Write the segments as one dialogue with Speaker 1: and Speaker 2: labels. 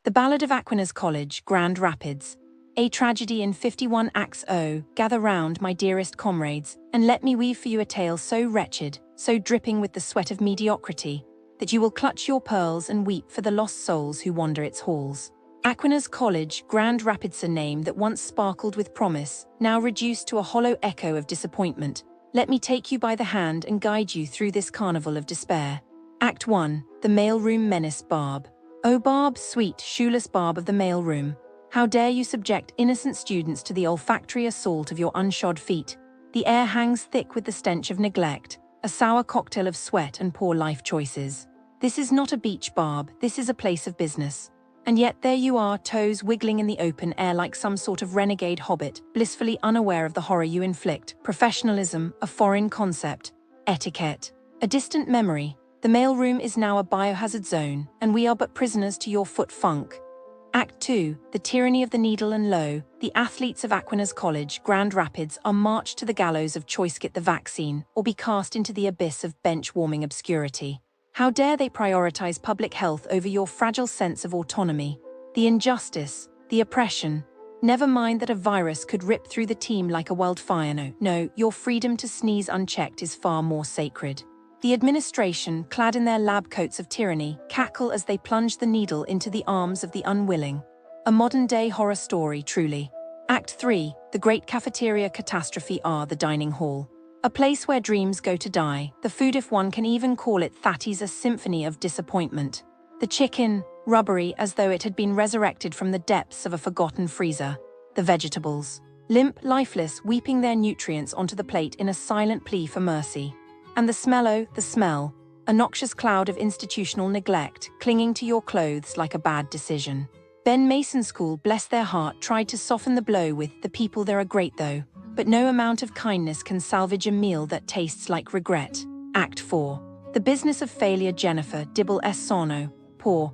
Speaker 1: The Ballad of Aquinas College, Grand Rapids. A tragedy in 51 acts. Oh, gather round, my dearest comrades, and let me weave for you a tale so wretched, so dripping with the sweat of mediocrity, that you will clutch your pearls and weep for the lost souls who wander its halls. Aquinas College, Grand Rapids, a name that once sparkled with promise, now reduced to a hollow echo of disappointment. Let me take you by the hand and guide you through this carnival of despair. Act 1. The Mailroom Menace. Barb. Oh Barb, sweet, shoeless Barb of the mailroom, how dare you subject innocent students to the olfactory assault of your unshod feet? The air hangs thick with the stench of neglect, a sour cocktail of sweat and poor life choices. This is not a beach, Barb, this is a place of business. And yet there you are, toes wiggling in the open air like some sort of renegade hobbit, blissfully unaware of the horror you inflict. Professionalism, a foreign concept. Etiquette, a distant memory. The mailroom is now a biohazard zone, and we are but prisoners to your foot funk. Act 2. The Tyranny of the Needle and Low. The athletes of Aquinas College, Grand Rapids, are marched to the gallows of choice. Get the vaccine, or be cast into the abyss of bench-warming obscurity. How dare they prioritize public health over your fragile sense of autonomy? The injustice, the oppression. Never mind that a virus could rip through the team like a wildfire. No, your freedom to sneeze unchecked is far more sacred. The administration, clad in their lab coats of tyranny, cackle as they plunge the needle into the arms of the unwilling. A modern-day horror story, truly. Act 3. The Great Cafeteria Catastrophe. The dining hall. A place where dreams go to die. The food, if one can even call it that, is a symphony of disappointment. The chicken, rubbery as though it had been resurrected from the depths of a forgotten freezer. The vegetables, limp, lifeless, weeping their nutrients onto the plate in a silent plea for mercy. And the smell, a noxious cloud of institutional neglect, clinging to your clothes like a bad decision. Ben Mason School, bless their heart, tried to soften the blow with "the people there are great though," but no amount of kindness can salvage a meal that tastes like regret. Act 4. The Business of Failure. Jennifer Dibble S. Sono. Poor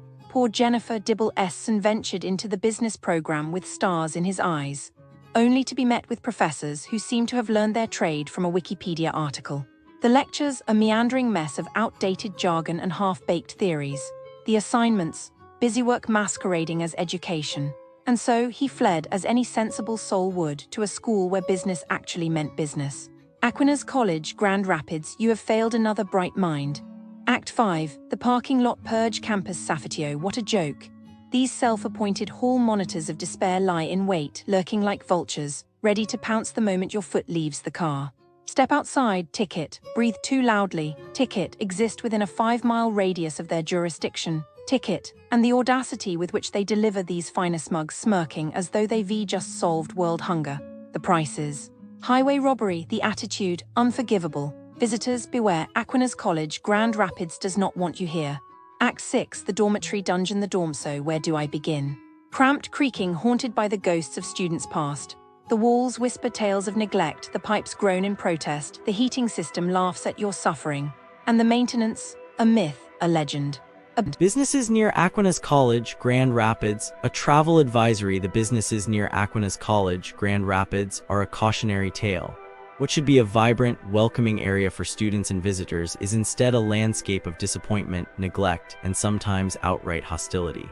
Speaker 1: Jennifer Dibble S. ventured into the business program with stars in his eyes, only to be met with professors who seem to have learned their trade from a Wikipedia article. The lectures, a meandering mess of outdated jargon and half-baked theories. The assignments, busywork masquerading as education. And so he fled, as any sensible soul would, to a school where business actually meant business. Aquinas College, Grand Rapids, you have failed another bright mind. Act 5. The Parking Lot Purge. Campus Safatio. What a joke. These self-appointed hall monitors of despair lie in wait, lurking like vultures, ready to pounce the moment your foot leaves the car. Step outside, ticket. Breathe too loudly, ticket. Exist within a 5-mile radius of their jurisdiction, ticket. And the audacity with which they deliver these finest mugs, smirking as though they've just solved world hunger. The prices. Highway robbery. The attitude, unforgivable. Visitors, beware. Aquinas College, Grand Rapids does not want you here. Act 6. The Dormitory Dungeon. The dorm. So where do I begin? Cramped, creaking, haunted by the ghosts of students past. The walls whisper tales of neglect, the pipes groan in protest, the heating system laughs at your suffering. And the maintenance, a myth, a legend.
Speaker 2: Businesses near Aquinas College, Grand Rapids, a travel advisory. The businesses near Aquinas College, Grand Rapids, are a cautionary tale. What should be a vibrant, welcoming area for students and visitors is instead a landscape of disappointment, neglect, and sometimes outright hostility.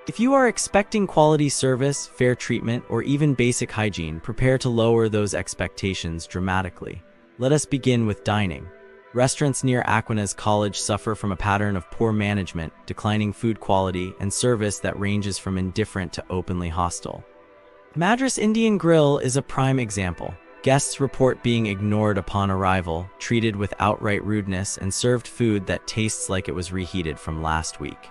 Speaker 2: If you are expecting quality service, fair treatment, or even basic hygiene, prepare to lower those expectations dramatically. Let us begin with dining. Restaurants near Aquinas College suffer from a pattern of poor management, declining food quality, and service that ranges from indifferent to openly hostile. Madras Indian Grill is a prime example. Guests report being ignored upon arrival, treated with outright rudeness, and served food that tastes like it was reheated from last week.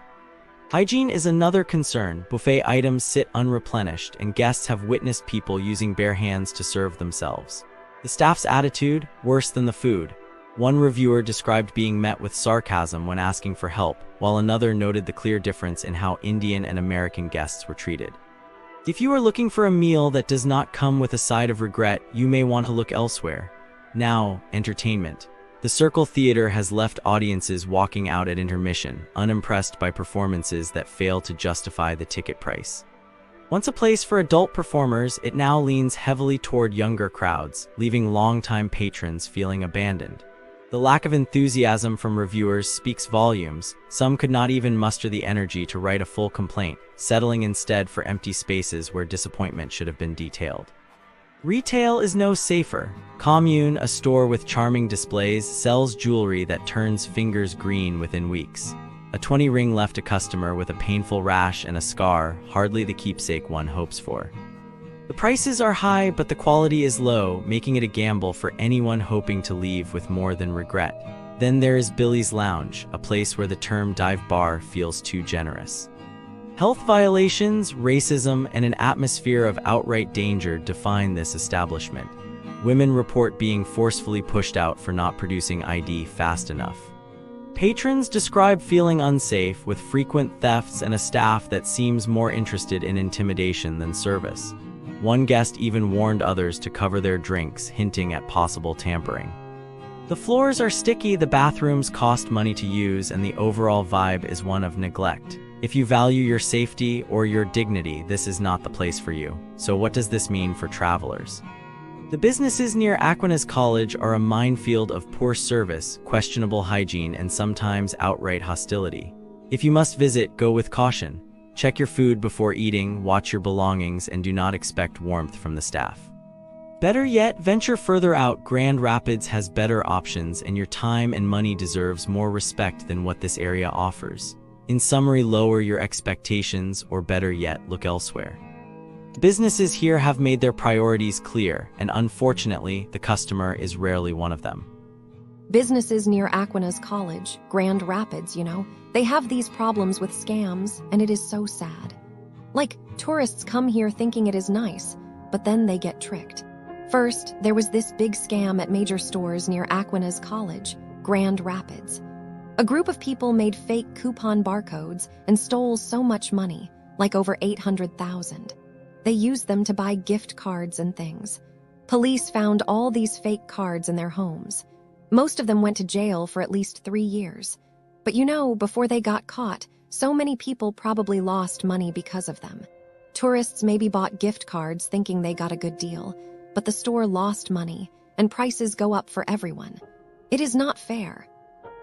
Speaker 2: Hygiene is another concern. Buffet items sit unreplenished, and guests have witnessed people using bare hands to serve themselves. The staff's attitude, worse than the food. One reviewer described being met with sarcasm when asking for help, while another noted the clear difference in how Indian and American guests were treated. If you are looking for a meal that does not come with a side of regret, you may want to look elsewhere. Now, entertainment. The Circle Theater has left audiences walking out at intermission, unimpressed by performances that fail to justify the ticket price. Once a place for adult performers, it now leans heavily toward younger crowds, leaving longtime patrons feeling abandoned. The lack of enthusiasm from reviewers speaks volumes. Some could not even muster the energy to write a full complaint, settling instead for empty spaces where disappointment should have been detailed. Retail is no safer. Commune, a store with charming displays, sells jewelry that turns fingers green within weeks. A 20 ring left a customer with a painful rash and a scar, hardly the keepsake one hopes for. The prices are high, but the quality is low, making it a gamble for anyone hoping to leave with more than regret. Then there is Billy's Lounge, a place where the term dive bar feels too generous. Health violations, racism, and an atmosphere of outright danger define this establishment. Women report being forcefully pushed out for not producing ID fast enough. Patrons describe feeling unsafe, with frequent thefts and a staff that seems more interested in intimidation than service. One guest even warned others to cover their drinks, hinting at possible tampering. The floors are sticky, the bathrooms cost money to use, and the overall vibe is one of neglect. If you value your safety or your dignity, this is not the place for you. So what does this mean for travelers? The businesses near Aquinas College are a minefield of poor service, questionable hygiene, and sometimes outright hostility. If you must visit, go with caution. Check your food before eating, watch your belongings, and do not expect warmth from the staff. Better yet, venture further out. Grand Rapids has better options, and your time and money deserves more respect than what this area offers. In summary, lower your expectations, or better yet, look elsewhere. Businesses here have made their priorities clear, and unfortunately, the customer is rarely one of them.
Speaker 3: Businesses near Aquinas College, Grand Rapids, they have these problems with scams, and it is so sad. Like, tourists come here thinking it is nice, but then they get tricked. First, there was this big scam at major stores near Aquinas College, Grand Rapids. A group of people made fake coupon barcodes and stole so much money, like over $800,000. They used them to buy gift cards and things. Police found all these fake cards in their homes. Most of them went to jail for at least 3 years. But before they got caught, so many people probably lost money because of them. Tourists maybe bought gift cards thinking they got a good deal, but the store lost money, and prices go up for everyone. It is not fair.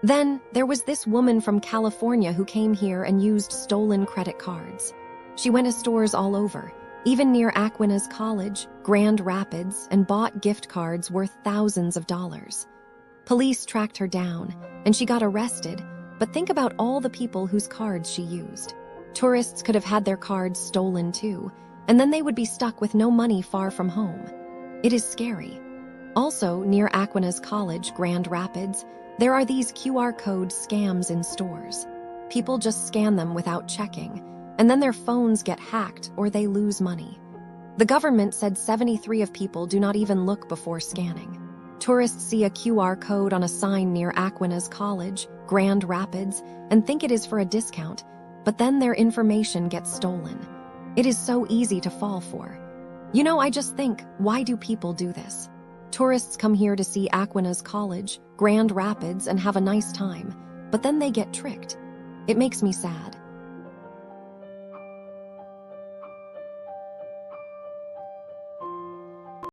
Speaker 3: Then, there was this woman from California who came here and used stolen credit cards. She went to stores all over, even near Aquinas College, Grand Rapids, and bought gift cards worth thousands of dollars. Police tracked her down, and she got arrested, but think about all the people whose cards she used. Tourists could have had their cards stolen too, and then they would be stuck with no money far from home. It is scary. Also, near Aquinas College, Grand Rapids, there are these QR code scams in stores. People just scan them without checking, and then their phones get hacked or they lose money. The government said 73% of people do not even look before scanning. Tourists see a QR code on a sign near Aquinas College, Grand Rapids, and think it is for a discount, but then their information gets stolen. It is so easy to fall for. I just think, why do people do this? Tourists come here to see Aquinas College, Grand Rapids, and have a nice time, but then they get tricked. It makes me sad.